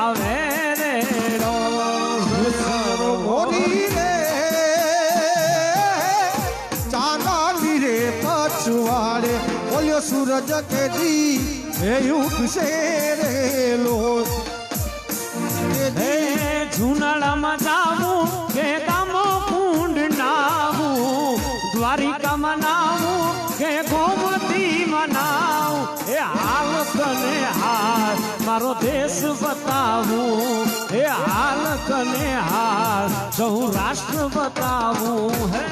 આવે રે મોરી રે ચાંદાલી રે પછવાડે બોલ્યો સૂરજ કે દી હે ઉગશે રે લો હે જુનાળામાં જાવું કે ગામો કુંડ નાવું દ્વારિકામાં નાવું કે ગોમતીમાં નાવું એ હાલ કને હાલ મારો દેશ બતાવું એ હાલ કને હાલ સૌરાષ્ટ્ર બતાવું હે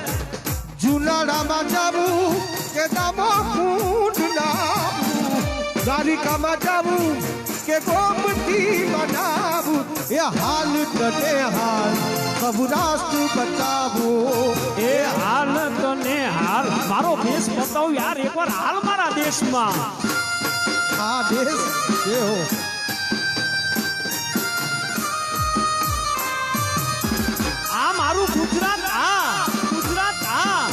જુનાળામાં જાવું કે ગામો કુંડ નાવું દ્વારિકામાં જાવું કે ગોમતી બનાવું એ હાલ તને હાલ સૌરાષ્ટ્ર બતાવું એ હાલ તને હાલ મારો દેશ બતાવું યાર એકવાર હાલ મારા દેશમાં આ દેશ કેવો આ મારું ગુજરાત આ ગુજરાત આ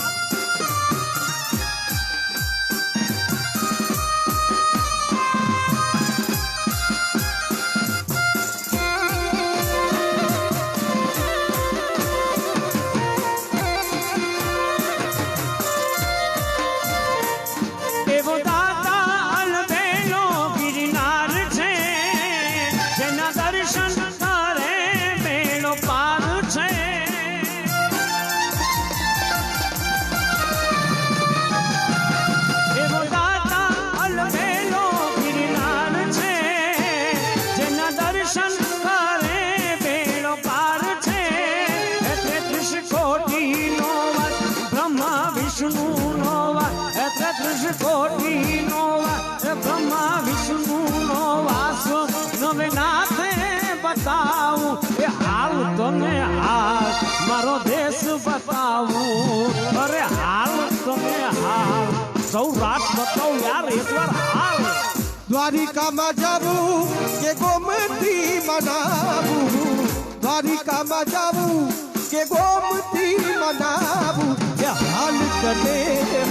એવો દાતા અલબેલો ગિરનાર છે જેના દર્શન કરે બેડો પાર છે એવો દાતા અલબેલો ગિરનાર છે જેના દર્શન કરે બેડો પાર છે 33 કોટીનો વાસ બ્રહ્મા વિષ્ણુનો વાસ 33 કોટીનો વાસ બ્રહ્મા વિષ્ણુનો વાસ નવે નાથે બતાવું એ હાલ તને હાલ મારો દેશ બતાવું અરે હાલ તને હાલ સૌરાષ્ટ્ર બતાવું યાર એકવાર હાલ દ્વારિકામાં જાવું કે ગોમતી મનાવું દ્વારિકામાં જાવું કે ગોમતી મનાવું એ હાલ તને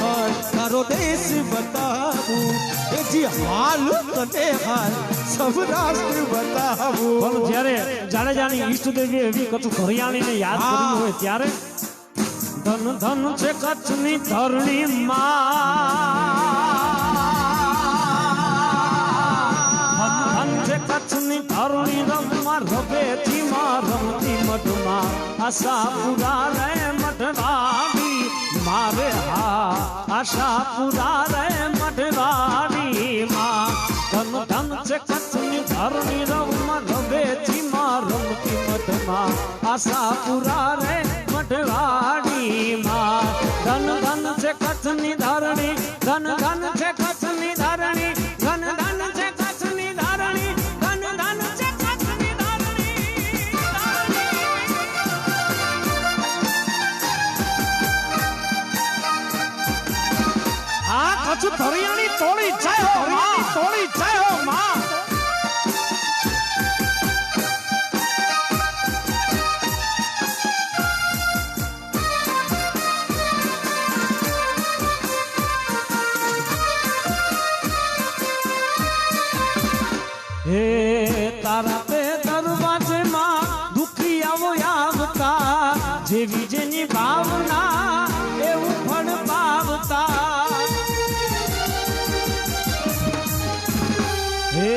હાલ તારો દેશ બતાવું એ જી હાલ તને હાલ સૌરાષ્ટ્ર બતાવું પણ જ્યારે જાડેજાની ઈષ્ટદેવી એવી કચ્છ ઘરિયાળીને યાદ કરી હોય ત્યારે ધન ધન છે કચ્છની ધરણી માં ધન છે કચ્છની ધરણી રમમાં રવેથી માં રમતી મઢમાં આશાપુરા રે મઢવાડી મારે હા આશાપુરા રે મઢવાડી માં ધન ધન છે કચ્છની ધરણી રમમાં રવેથી માં રમતી મઢમાં આશાપુરા રે મઢવાડી માં ધન ધન છે કચ્છની ધરણી ધન ધન છે કચ્છની ધરણી ધન ધન છે કચ્છની ધરણી ધન ધન છે કચ્છની ધરણી આ કચ્છ ધરિયાણી તોડી જાય હો માં તોડી જાય હો માં હે તારા તે દરવાજે માં દુખી આવો આવતા જેવી જેની ભાવના એવું ફળ પાવતા હે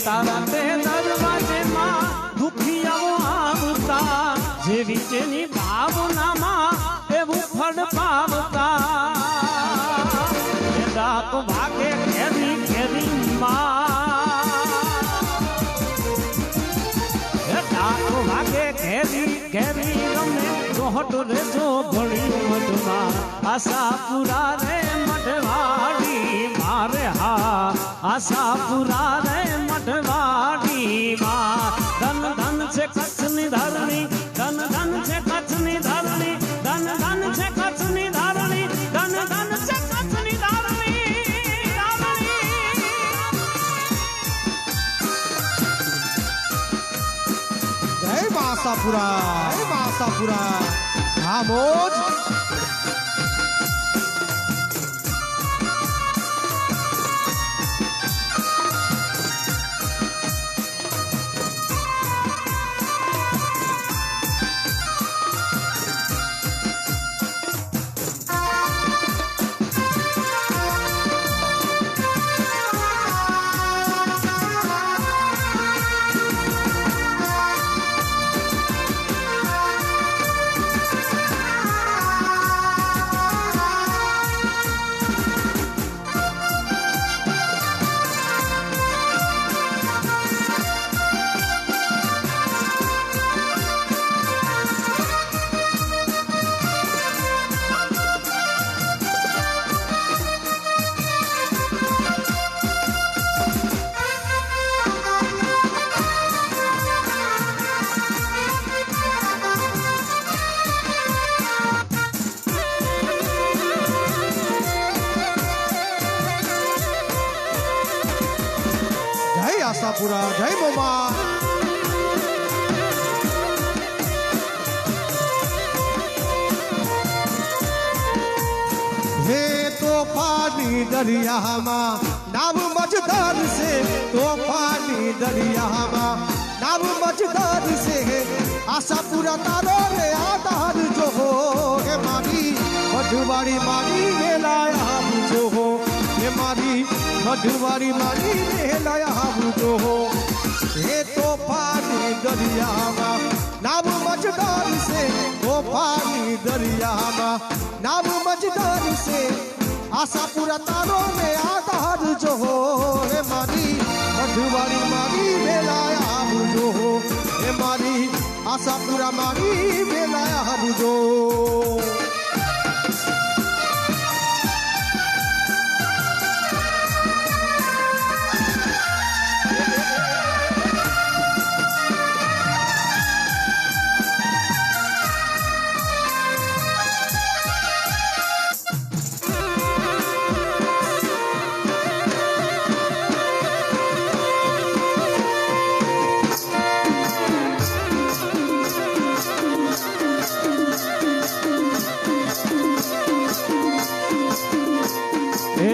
તારા તે દરવાજે માં દુખી આવો આવતા જેવી જેની ભાવનામાં એવું ફળ પાવતા ડાક ભાગે ઘેરી ઘેરી ભાગે ઘેરી ઘેરી રમે રોહટ રે જો ભળી મઢમાં આશાપુરા રે મઢવાડી મારે હા આશાપુરા રે મઢવાડી માં ધન ધન છે કચ્છની ધરણી ધન ધન છે કચ્છની ધરણી ધન ધન છે કચ્છની ધરણી ધન ધન છે કચ્છની ધરણી આશાપુરા હા મોજ દરિયામાં નાવ મજદાર છે તોફાની દરિયામાં નાવ મજદાર છે આશાપુરા તારો રે આધાર જો હે મારી મઢવાડી મારી વેલાયા આવજો હે મારી મઢવાડી મારી વેલાયા આવજો હે તોફાની દરિયામાં નાવ મજદાર છે તોફાની દરિયામાં નાવ મજદાર છે આશાપુરા તારો ને આધાર જો હે મારી મઢવાડી મારી વેલાયા આવજો હે મારી આશાપુરા મારી વેલાયા આવજો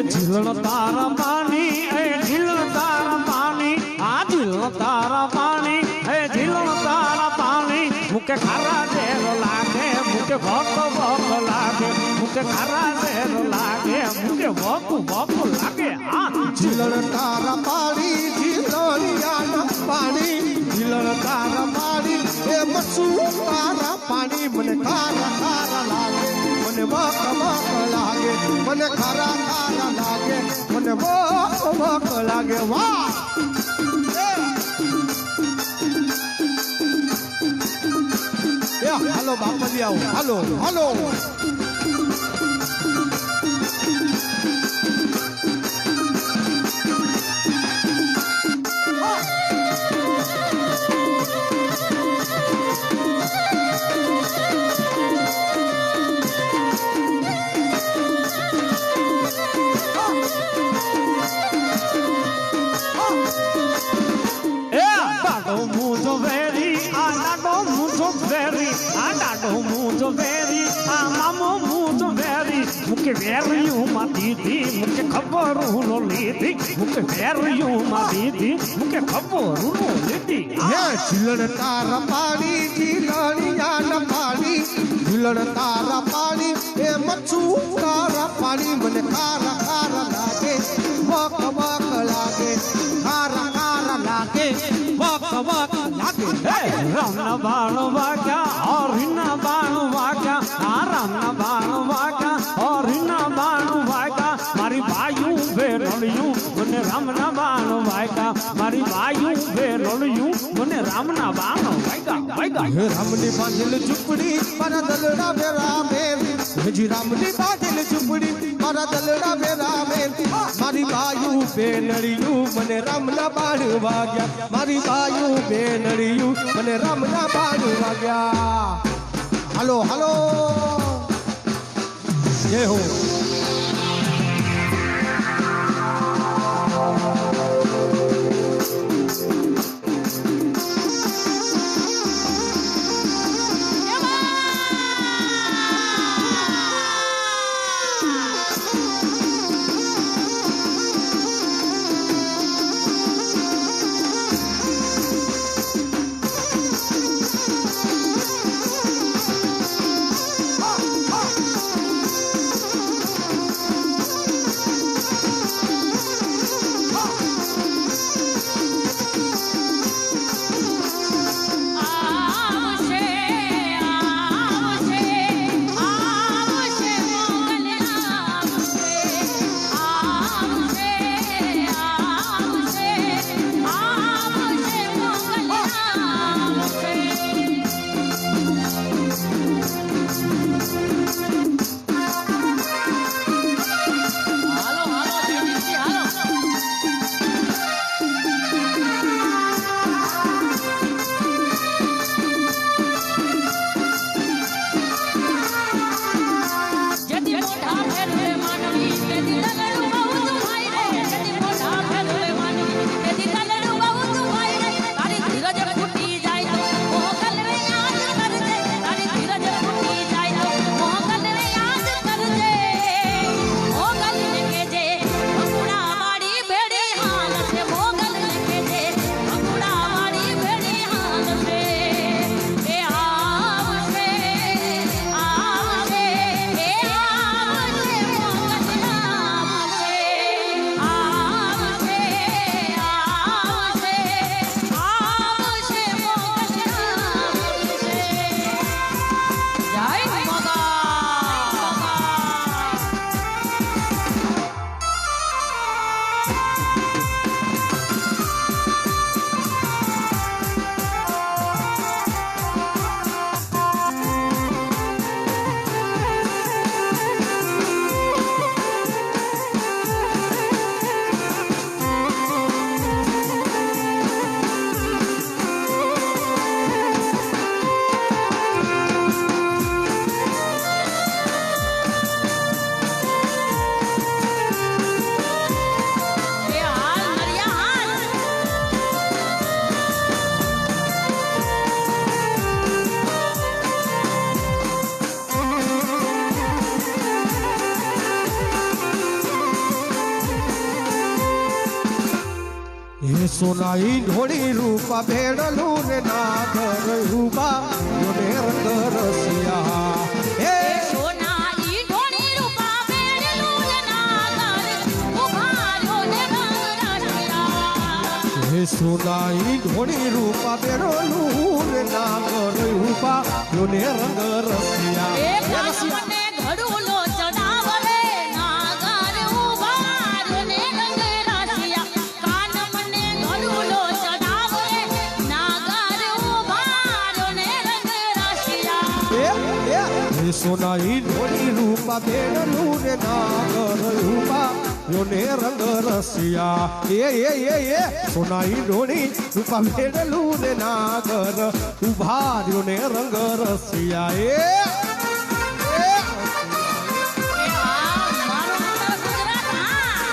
ઝીલણ તારા પાણી એ ઝીલણ તારા પાણી આ ઝીલણ તારા પાણી એ ઝીલણ તારા પાણી મુકે ખારા ઝેર લાગે મુકે ભોક ભોક લાગે મુકે ખારા ઝેર લાગે મુકે ભોક ભોક લાગે આ ઝીલણ તારા પાણી ઝીલણિયાના પાણી ઝીલણ તારા પાણી એ મસુ તારા પાણી મને ખારા ખારા લાગે મને ભોક ભોક લાગે મને ખારા ખારા લાગે મને ભોક ભોક લાગે વાહ હાલો બાપલી આવો હાલો હાલો મુકે વેરિયું માં દીધી મુકે ખબર નો લીધી મુકે વેરિયું માં દીધી મુકે ખબર નો લીધી હે ઝીલણ તારા પાણી ઝીલણિયાના પાણી ઝીલણ તારા પાણી એ મચ્છુ તારા પાણી મને ખારા ખારા લાગે વક વક લાગે ખારા ખારા લાગે વક વક લાગે રામના બાણ વાગ્યા હરિના બાણ વાગ્યા રામના બાણ વાગ્યા હરિના બાણ વાગ્યા મારી બાયું વેરળ્યું મને રામના બાણ વાગ્યા મારી બાયું વેરળ્યું મને રામના બાણ વાગ્યા વાગ્યા રામની બાંધેલ ઝૂંપડી મારા દલડા વેરા મેર હજી રામની બાંધેલ ઝૂંપડી મારા દલડા વેરા મેર મારી બાયું બેનડિયું મને રામના બાણ વાગ્યા મારી બાયું બેનડિયું મને રામના બાણ વાગ્યા હાલો હાલો જય હો સોનાઈ ઢોળી રૂપા ભેડલું રે નાગર ઉભા યોને રંગ રસિયા હે સોનાઈ ઢોળી રૂપા બેડલું રે નાગર ઉભા યોને રંગ રસિયા હે સોનાઈ ઢોળી રૂપા ભેડલું રે નાગર ઉભા યોને રંગ રસિયા એ કાન મને ઘડુલો ચડાવરે નાગર ઉભા યોને રંગ રસિયા કાન મને ઘડુલો ચડાવરે નાગર ઉભા યોને રંગ રસિયા હે સોનાઈ ઢોળી રૂપા ભેડલું રે નાગર ઉભા યોને રંગ રસિયા એ સોનાઈ ઢોળી રૂપા ભેડલું રે નાગર ઉભા યોને રંગ રસિયા એ મારો ઉત્તર ગુજરાત હા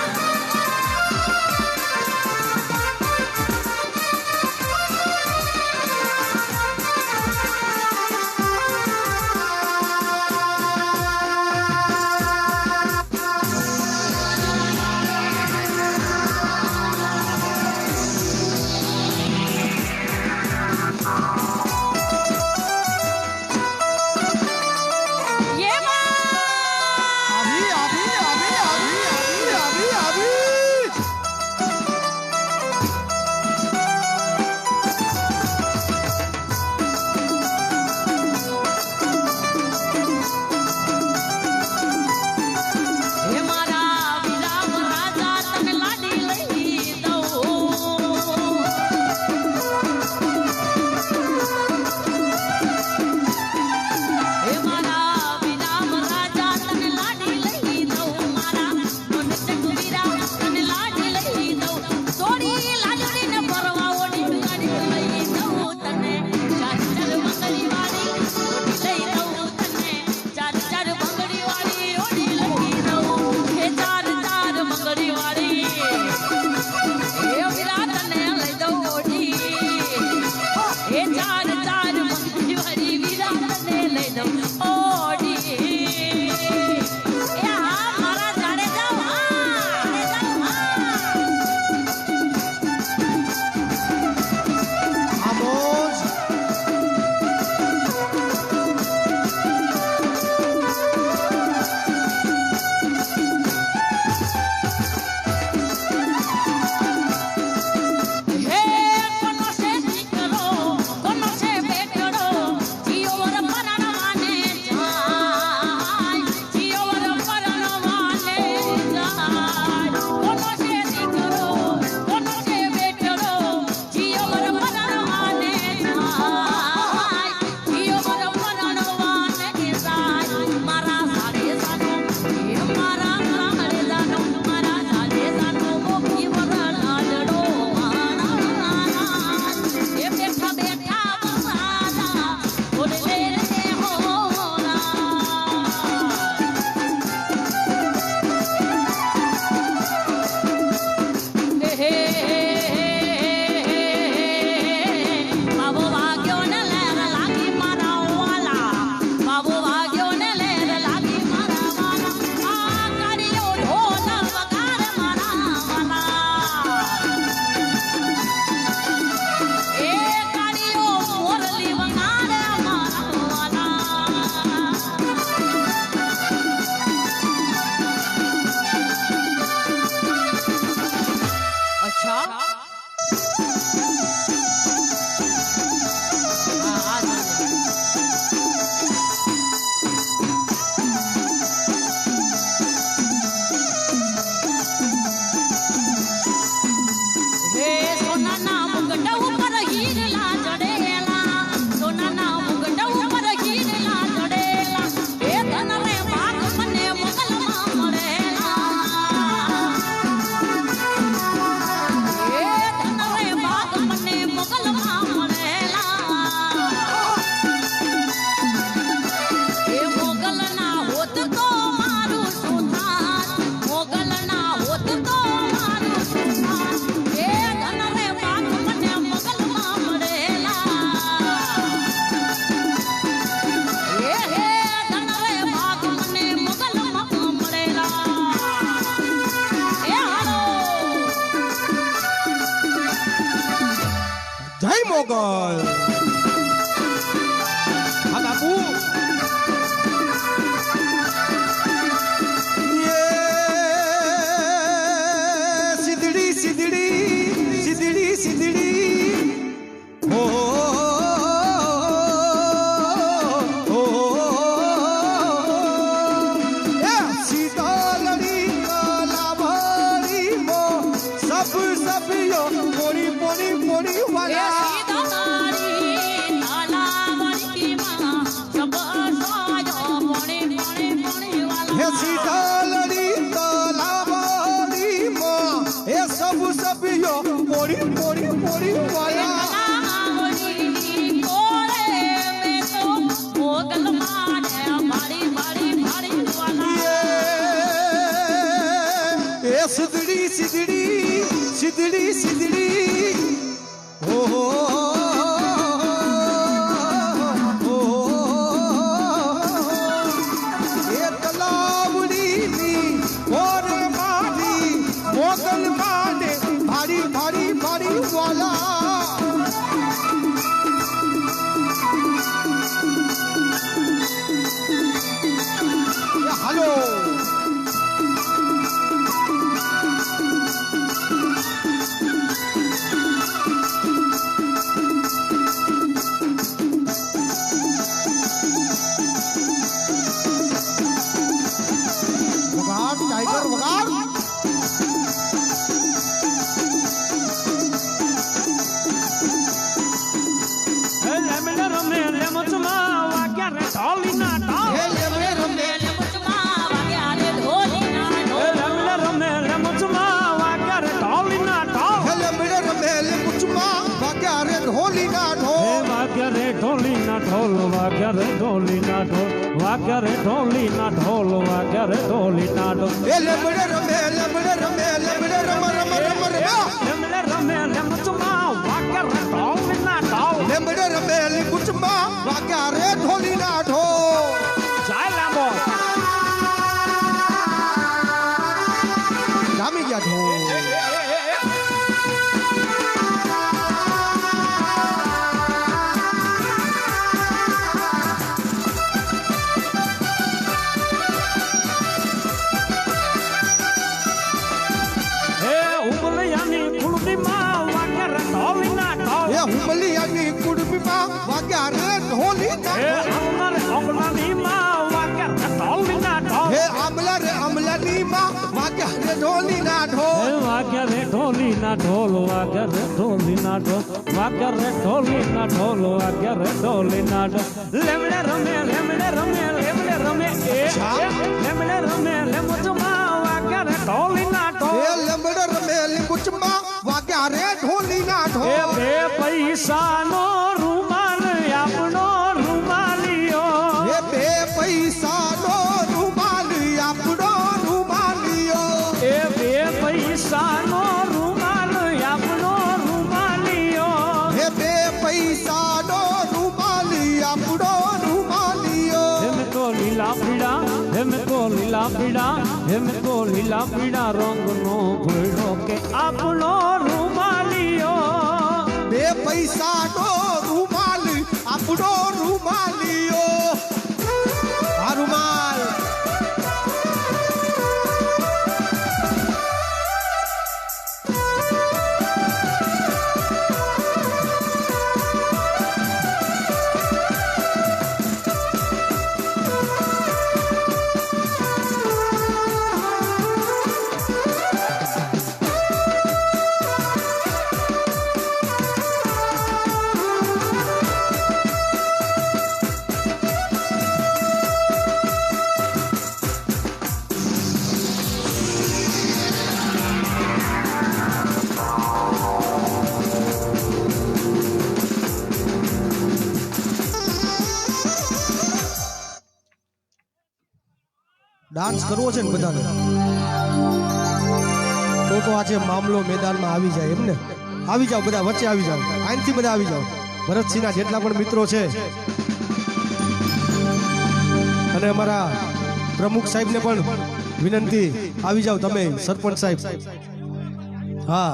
सिदड़ी ओ हो ये तलावड़ी और मारी मोगल माने भारी भारी भारी वाला हेलो टाइगर वगार લેમડે રમે લેમચમાં વાગ્યા રે ઢોલી ના ઢોલ लेमड़े रमे લેમચમાં વાગ્યા રે ઢોલીના ઢોલ. લેમડે રમે લેમચમાં વાગ્યા રે ઢોલી ના ઢોલ लेमड़े रमे लेमुचमा वाग्या रे ढोली ना ढो હે વાગ્યા રે ઢોલી ના ઢોલ વાગ્યા રે ઢોલી ના ઢોલ વાગ્યા રે ઢોલી ના ઢોલ વાગ્યા રે ઢોલી ના ઢોલ ए लेमड़े रमे लेमड़े रमे लेमड़े रम रम रम रम લેમડે રમે લેમચમાં વાગ્યા રે ઢોલી ના ઢોલ लेमड़े रमे लेमुचमा वाग्या रे ढोली ना ढो જાય લાંબો જામી ગયા ઢો હે ઉમલિયાની કુળદીમાં વાગ્યા રે ઢોલી ના ઢોલ ए हुमलियानी कुड़बीमा वाग्या रे ढोली ना હે અમર ઓગલાની માં વાગ્યા રે ઢોલી ના ઢોલ हे अमलानी मां वाग्या रे ढोली ना ढो હે વાગ્યા રે ઢોલી ના ઢોલ વાગ્યા રે ઢોલી ના ઢોલ વાગ્યા રે ઢોલી ના ઢોલ વાગ્યા રે ઢોલી ના ઢોલ લેમડે રમે લેમડે રમે લેમડે રમે લેમડે રમે લેમચમાં વાગ્યા રે ઢોલી ના ઢોલ ए लेमड़े रमे लेमुचमा वाग्या रे ढोली ना ढो એ બે પૈસાનો રૂમાલ આપણો રૂમાલિયો એ બે પૈસાનો રૂમાલ આપણો રૂમાલિયો એ બે પૈસાનો રૂમાલ આપણો રૂમાલિયો એ બે પૈસાનો રૂમાલ આપણો રૂમાલિયો હેમે તો લીલા પીડા હેમે તો લીલા પીડા હેમે તો લીલા પીડા રંગનો ભૂલો કે આપણો રૂમાલિયો બે પૈસાનો રૂમાલ આપણો રૂમાલિયો આ રૂમાલ ડાન્સ કરવો છે ને બધાને તો આજે મામલો મેદાનમાં આવી જાય એમને આવી જાઓ બધા વચ્ચે આવી જાઓ આઈનથી બધા આવી જાઓ ભરતસિંહના જેટલા પણ મિત્રો છે અને અમારા પ્રમુખ સાહેબને પણ વિનંતી આવી જાઓ તમે સરપંચ સાહેબ હા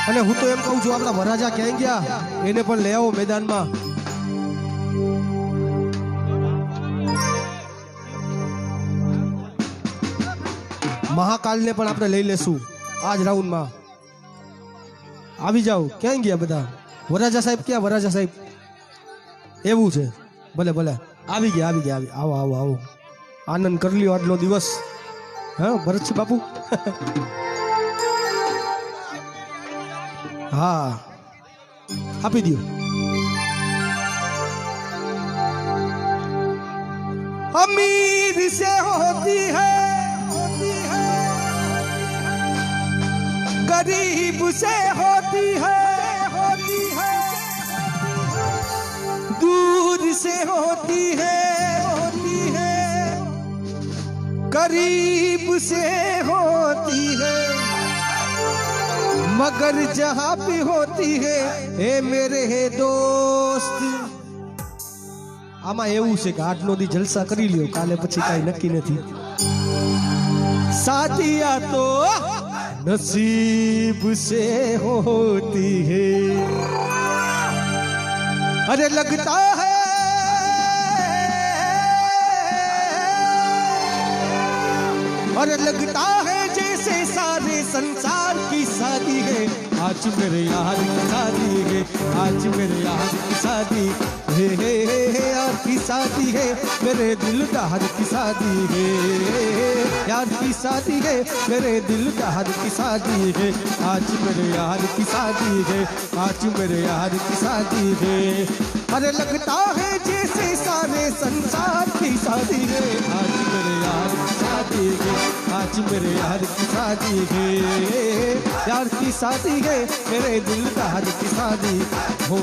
અને હું તો એમ કહું છું આપણા વરાજા ક્યાં ગયા એને પણ લઈ આવો મેદાનમાં મહાકાલને પણ આપણે લઈ લેશું આજ રાઉન્ડમાં આવી જાઓ ક્યાં ગયા બધા વરાજા સાહેબ ક્યાં વરાજા સાહેબ એવું છે ભલે ભલે આવી ગયા આવો આવો આવો આનંદ કરી લ્યો આજનો દિવસ હા ભરતસિંહ બાપુ हाँ આપી દો अमीर से होती है गरीब से होती है दूर से होती है करीब से होती है मगर जहां भी होती है ए मेरे दोस्त આમાં એવું છે કે આજનો દી જલસા કરી લ્યો કાલે પછી કાઈ નક્કી નથી शादियां तो नसीब से होती है अरे लगता है और लगता है जैसे सारे संसार की शादी है आज मेरे यार की शादी है आज मेरे यार की शादी हे यार की शादी है मेरे दिलदार की शादी है यार की शादी है मेरे दिलदार की शादी है आज मेरे यार की शादी है आज मेरे यार की शादी है अरे लगता है जैसे सारे संसार की शादी है आज मेरे यार की शादी है आज मेरे यार की शादी है यार की शादी है मेरे दिलदार की शादी हो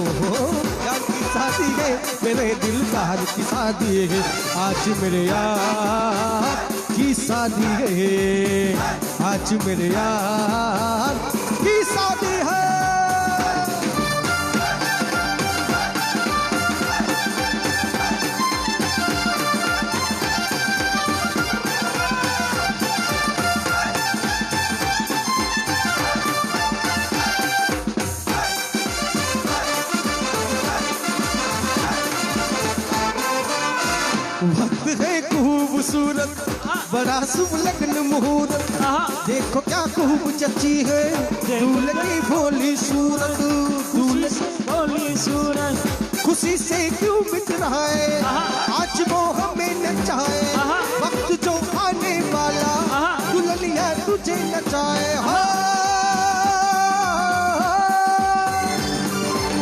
यार की शादी है मेरे दिलदार की शादी है आज मेरे यार की शादी है आज मेरे यार की शादी है वक्त है खूबसूरत बड़ा शुभ लगन मुहूर्त देखो क्या खूब जची है दूल्हे की भोली सूरत दूल्हे बोली सूरज खुशी से क्यों मिट रहा है आज वो हमें नचाए वक्त जो आने वाला दुल्हनिया तुझे नचाए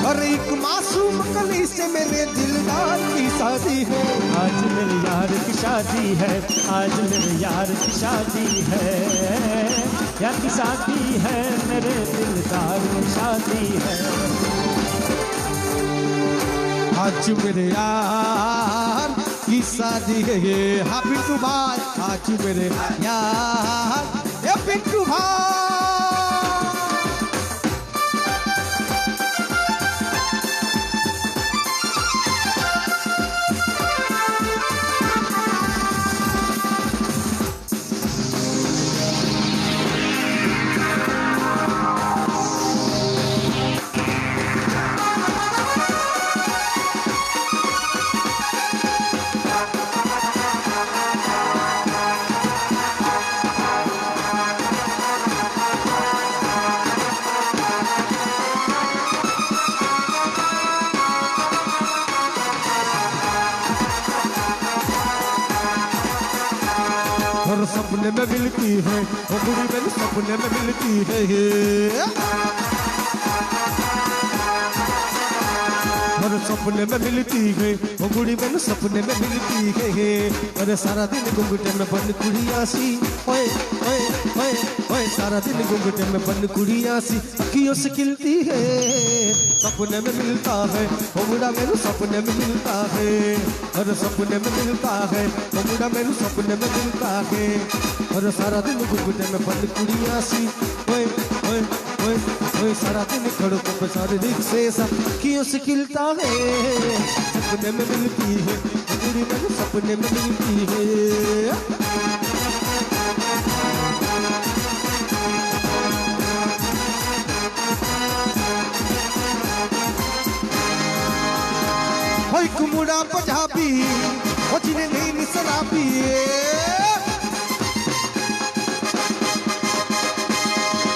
और एक मासूम कली से मेरे दिलदार की शादी है आज मेरे यार की शादी है आज मेरे यार की शादी है यार की शादी है मेरे दिलदार की शादी है आज मेरे यार की शादी है ये हाँ पिंटू भाई आज मेरे यार ये पिंटू भाई और सपने में मिलती है वो बुरी मेरी सपने में मिलती है और सपने में मिलती है वो बुरी मेरे सपने में मिलती है अरे सारा दिन घूंघटे में बन कुड़िया सी ओए ओए ओए ओए सारा दिन घूंघटे में बन कुड़िया सी अखियों से खिलती है सपने में मिलता है वो बुढ़ा मेरे सपने में मिलता है और सपने में मिलता है वो बुढ़ा मेरे सपने में मिलता है और सारा दिन घूंघटे में बन कुड़िया सी ओए ओए ओए ओए सारा दिन खड़ो को सारे दिख से अखियों से खिलता है सपने में मिलती है वो बुढ़ी मेरे सपने में मिलती है होई कुमुड़ा पंजाबी हो जिन्हें नहीं शराबी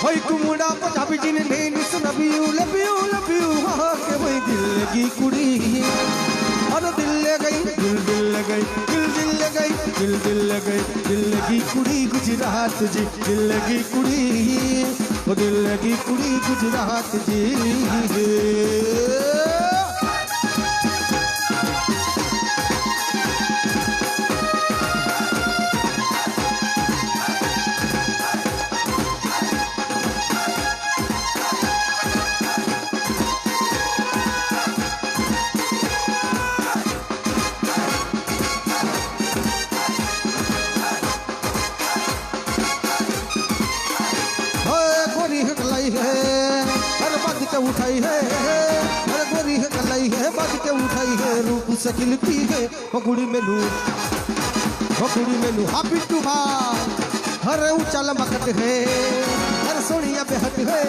होई कुमुड़ा पंजाबी जिन्हें नहीं शराबी लव यू हाँ के वही दिल लगी कुड़ी और दिल ले गई दिल ले गई दिल ले गई दिल ले गई दिल लगी कुड़ी गुजरात जी दिल लगी कुड़ी वो दिल लगी कुड़ी गुजरात जी के उठाई है, अरे गोरी है कलाई है बाज के उठाई है, रूप से खिलती है पगुड़ी में लू, पगुड़ी में लू। हाँ बिट्टू भाई, अरे ऊंचा लमकत है, अरे सोनिया बेहद है,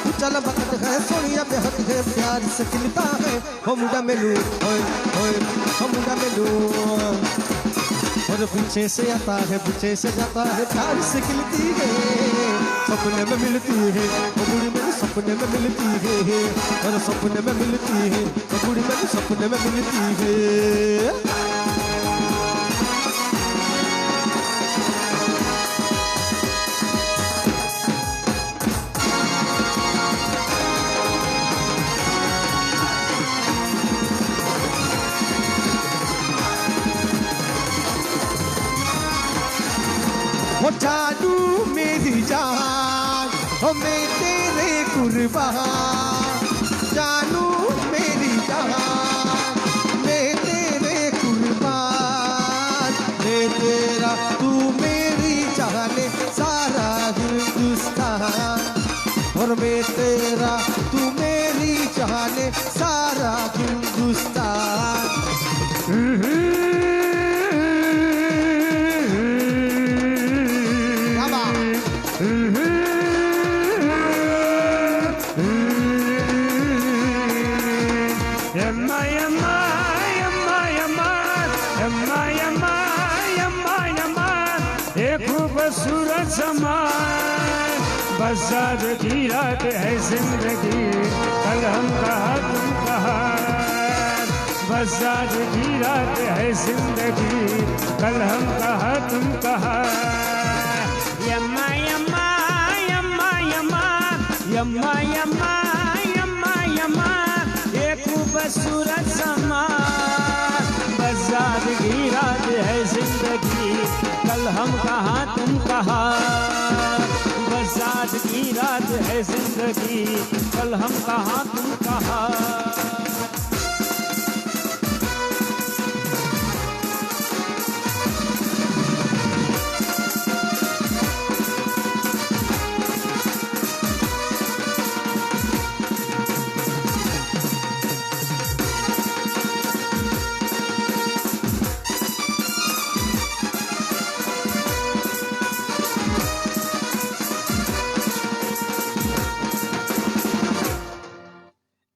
ऊंचा लमकत है, सोनिया बेहद है, प्यार से खिलता है हो मुंडा में लू, ओए ओए हो मुंडा में लू। और पीछे से आता है पीछे से जाता है, प्यार से खिलती है सपने में मिलती है पगुड़ी में, सपने में मिलती है, और सपने में मिलती है पगुड़ी में, सपने में मिलती है। वो जानू मेरी जान, ओ मैं तेरे कुर्बान, जानू मेरी जान, मैं तेरे कुर्बान, मैं तेरा तू मेरी जाने सारा हिंदुस्तान, और मैं तेरा तू मेरी जाने सारा हिंदुस्तान। खूबसूरत समान बरसात की रात है जिंदगी, कल हम कहा तुम कहा, बरसात की रात है जिंदगी, कल हम कहा तुम कहा। यम्मा यम्मा यम्मा यम्मा यम्मा यम्मा यम्मा यम्मा, ये खूबसूरत समान बरसात की रात है जिंदगी, कल हम कहा तुम कहा, बरसात की रात है जिंदगी, कल हम कहा तुम कहा।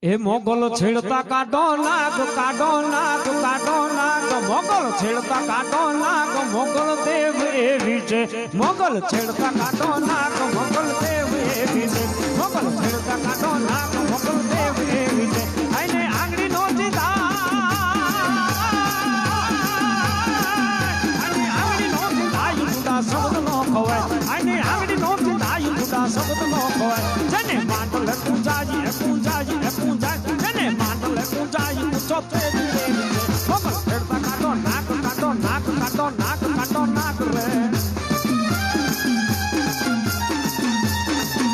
એ મોગલ છેડતા કાઢો નાગ, કાઢો નાગ, કાઢો નાગ, મોગલ છેડતા કાઢો નાગ, મોગલ દેવ એવી છે, મોગલ છેડતા કાઢો નાગ, મોગલ દેવ એવી છે, મોગલ છેડતા કાઢો નાગ, મોગલ દેવ એવી છે, આઈને આંગળી નો જીતા, આઈને આંગળી નો જીતા, યુદા શબ્દ નો ખવાય, આઈને આંગળી નો જીતા, યુદા શબ્દ નો ખવાય, જેને માટલ પૂજાજી પૂજાજી પૂજાજી, જેને માટલ પૂજાજી પૂછો તે મોગલ છેડતા કાઢો નાક, કાઢો નાક, કાઢો નાક, કાઢો નાક રે।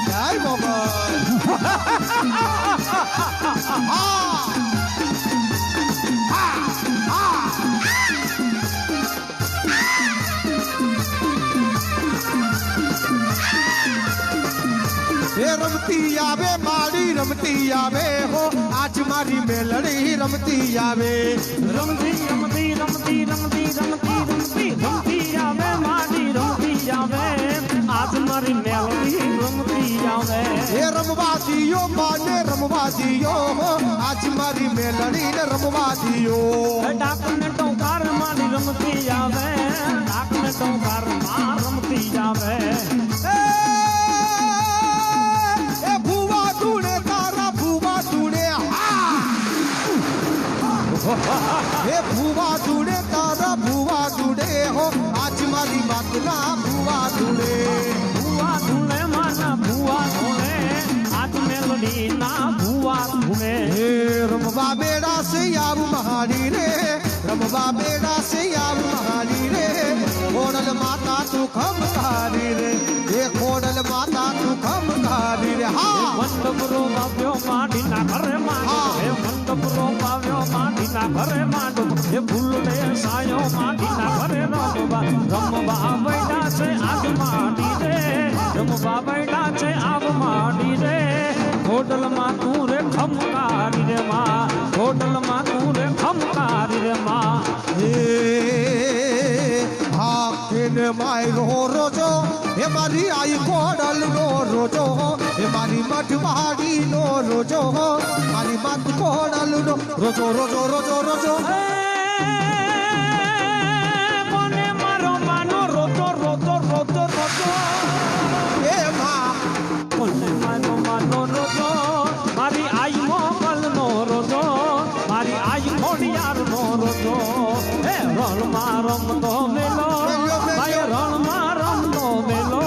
જય મોગલ। એ રમતી આવે મારી રમતી આવે હો, આજ મારી મેલડી રમતી આવે, રમતી રમતી રમતી રમતી રમતી રમતી રમતી આવે મારી રમતી આવે, આજ મારી મેલડી રમતી આવે। એ રમવા દિયો માને રમવા દિયો હો, આજ મારી મેલડી ને રમવા દિયો। ડાક ને ટોકાર મારી રમતી આવે, ડાક ને ટોકાર માં રમતી આવે। हे भूवा जुड़े तारा भूवा जुड़े हो, आज मारी बात ना भूवा जुड़े, भूवा धुले माना भूवा धुले, आज मेलडी ना भूवा धुले। हे रमवा बेड़ा से आव महारी रे, रमवा बेड़ा से आव महारी रे, खोडल माता तू खम खारी रे, ये खोडल माता तू खम खारी रे। हाँ मंडपुरो बाव्यो माटी ना घरे मांडो, हे मंडपुरो बाव्यो माटी ना घरे मांडो, हे फूलने सायो माटी ना घरे रमवा, रमवा बैठा से आग माटी रे, रमवा बैठा से आग माटी रे, खोडल હોટલમાં તું રે ખમકારી રે માં હોટલમાં તું રે ખમકારી રે માં હે હાકેને માયરો રોજો હે મારી આઈ કોડલનો રોજો હે મારી મઠવાડીનો રોજો મારી માત કોડલનો રોજો રોજો રોજો રોજો મને મારો માનો રોતો રોતો રોતો રોતો એ માં મને માનો રોતો મારી આઈ મોગલનો રોતો મારી આઈ ખોડિયારનો રોતો હે રણમાં રમતો મેલો ભાઈ રણમાં રમતો મેલો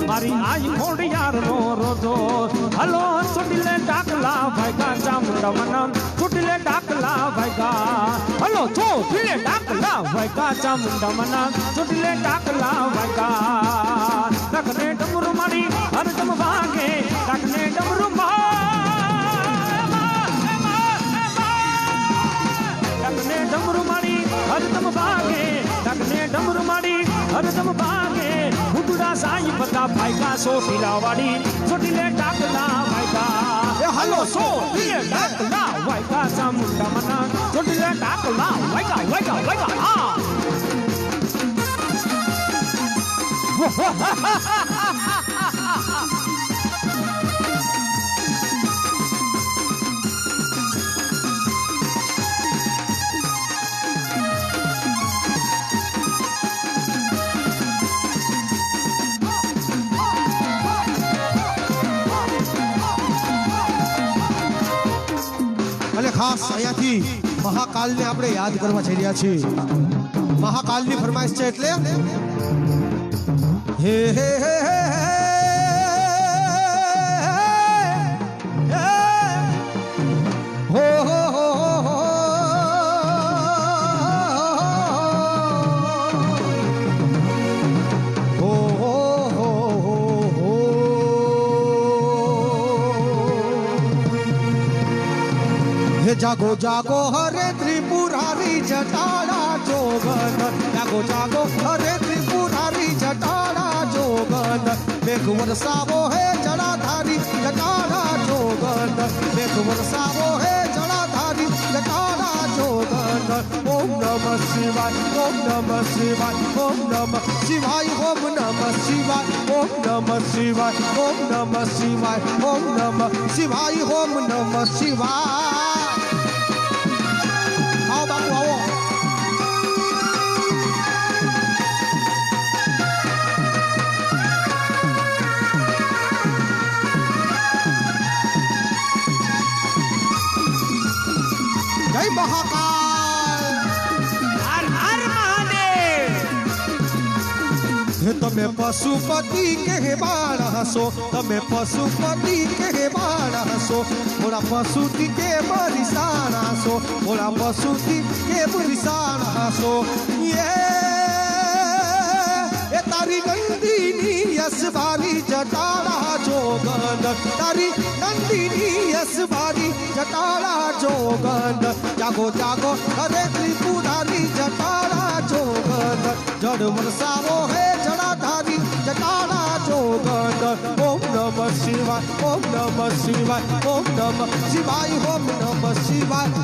મારી આઈ ખોડિયારનો રોતો હલો છૂટીલે ડાકલા ભાઈગા ચામુંડા મનમ છૂટીલે ડાકલા ભાઈગા હલો છૂટીલે ડાકલા ભાઈગા ચામુંડા મનમ છૂટીલે ડાકલા ભાઈગા ડકને ડમરુ મારી હરદમ વાગે ડકને ડમરુ ડકને ડમરુ મારી હરદમ વાગે ડકને ડમરુ મારી હરદમ વાગે ઉડડા સાઈ પતા ભાઈગા સોટીલા વાડી સોટીલે ડાકલા ભાઈગા એ હલો સોટીલે ડાકલા ભાઈગા ચામુંડા મના સોટીલે ડાકલા ભાઈગા ભાઈગા ભાઈગા હા અને ખાસ અહીંયાથી મહાકાલને આપણે યાદ કરવા જઈ રહ્યા છીએ મહાકાલની ફરમાઈશ છે એટલે હે હે હે હે હો હો હો હો જાગો જાગો હરે ત્રિપુરારી જટાડા જોગન જાગો જાગો હરે ત્રિપુરારી જટાડા જોગન મેઘ વરસાવો હે જળાધારી જટાડા જોગન મેઘ વરસાવો હે જળાધારી જટાડા જોગન ઓમ નમઃ શિવાય ઓમ નમઃ શિવાય ઓમ નમઃ શિવાય ઓમ નમઃ શિવાય ઓમ નમઃ શિવાય ઓમ નમઃ શિવાય ઓમ નમઃ શિવાય ઓમ નમઃ શિવાય આવો બાપુ આવો જય મહાકાલ હર હર મહાદેવ હે તમે પશુપતિ કહેવાળ હસો તમે પશુપતિ કહેવાળ હસો ઓલા પશુથી કે બરિસાણ હસો ઓલા પશુથી કે બરિસાણ હસો એ તારી નંદીની યશવારી જટાળા જોગન તારી નંદીની યશવારી જટાળા જોગન જાગો જાગો હરે ત્રિપુરારી જટાળા જોગન જડ વરસાવો હે જળાધારી જટાળા જોગન ઓમ નમઃ શિવાય ઓમ નમઃ શિવાય ઓમ નમઃ શિવાય ઓમ નમઃ શિવાય